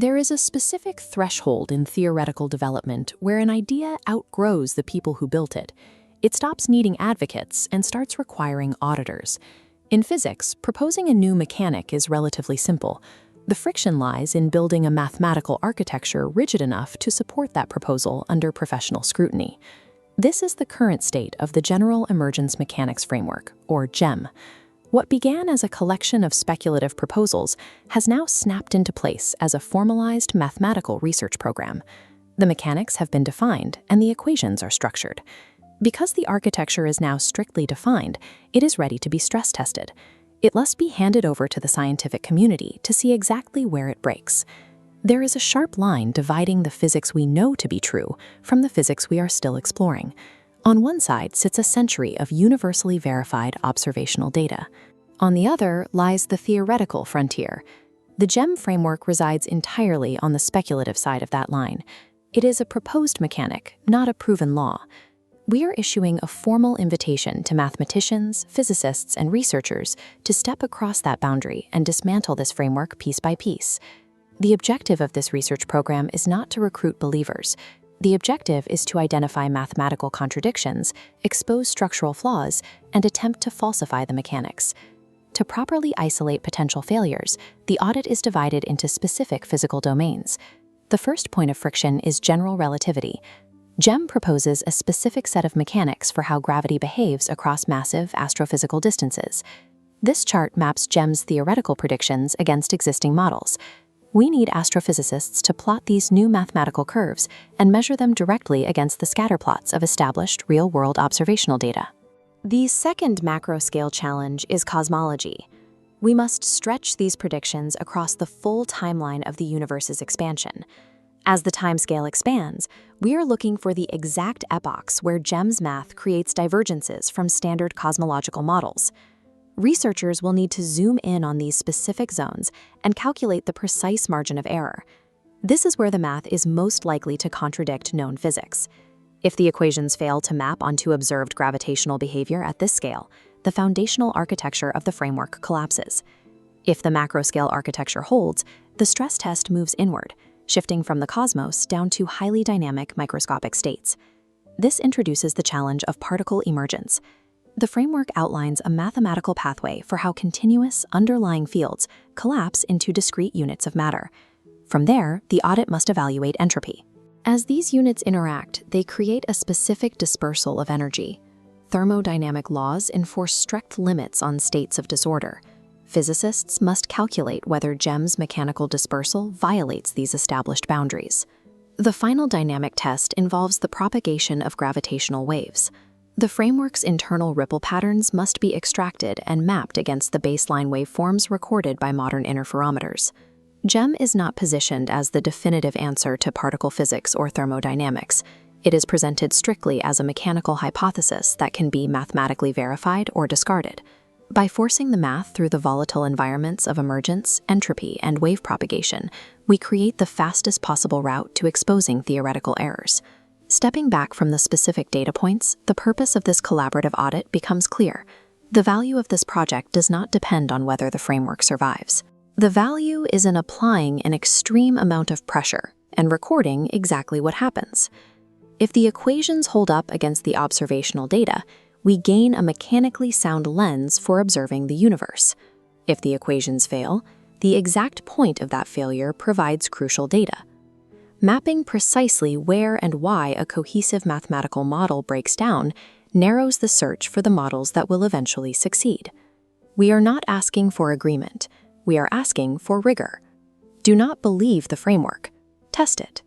There is a specific threshold in theoretical development where an idea outgrows the people who built it. It stops needing advocates and starts requiring auditors. In physics, proposing a new mechanic is relatively simple. The friction lies in building a mathematical architecture rigid enough to support that proposal under professional scrutiny. This is the current state of the General Emergence Mechanics framework, or GEM. What began as a collection of speculative proposals has now snapped into place as a formalized mathematical research program. The mechanics have been defined and the equations are structured. Because the architecture is now strictly defined, it is ready to be stress tested. It must be handed over to the scientific community to see exactly where it breaks. There is a sharp line dividing the physics we know to be true from the physics we are still exploring. On one side sits a century of universally verified observational data. On the other lies the theoretical frontier. The GEM framework resides entirely on the speculative side of that line. It is a proposed mechanic, not a proven law. We are issuing a formal invitation to mathematicians, physicists, and researchers to step across that boundary and dismantle this framework piece by piece. The objective of this research program is not to recruit believers. The objective is to identify mathematical contradictions, expose structural flaws, and attempt to falsify the mechanics. To properly isolate potential failures, the audit is divided into specific physical domains. The first point of friction is general relativity. GEM proposes a specific set of mechanics for how gravity behaves across massive astrophysical distances. This chart maps GEM's theoretical predictions against existing models. We need astrophysicists to plot these new mathematical curves and measure them directly against the scatter plots of established real-world observational data. The second macro-scale challenge is cosmology. We must stretch these predictions across the full timeline of the universe's expansion. As the timescale expands, we are looking for the exact epochs where GEM's math creates divergences from standard cosmological models. Researchers will need to zoom in on these specific zones and calculate the precise margin of error. This is where the math is most likely to contradict known physics. If the equations fail to map onto observed gravitational behavior at this scale, the foundational architecture of the framework collapses. If the macroscale architecture holds, the stress test moves inward, shifting from the cosmos down to highly dynamic microscopic states. This introduces the challenge of particle emergence. The framework outlines a mathematical pathway for how continuous underlying fields collapse into discrete units of matter. From there, the audit must evaluate entropy. As these units interact, they create a specific dispersal of energy. Thermodynamic laws enforce strict limits on states of disorder. Physicists must calculate whether GEM's mechanical dispersal violates these established boundaries. The final dynamic test involves the propagation of gravitational waves. The framework's internal ripple patterns must be extracted and mapped against the baseline waveforms recorded by modern interferometers. GEM is not positioned as the definitive answer to particle physics or thermodynamics. It is presented strictly as a mechanical hypothesis that can be mathematically verified or discarded. By forcing the math through the volatile environments of emergence, entropy, and wave propagation, we create the fastest possible route to exposing theoretical errors. Stepping back from the specific data points, the purpose of this collaborative audit becomes clear. The value of this project does not depend on whether the framework survives. The value is in applying an extreme amount of pressure and recording exactly what happens. If the equations hold up against the observational data, we gain a mechanically sound lens for observing the universe. If the equations fail, the exact point of that failure provides crucial data. Mapping precisely where and why a cohesive mathematical model breaks down narrows the search for the models that will eventually succeed. We are not asking for agreement. We are asking for rigor. Do not believe the framework. Test it.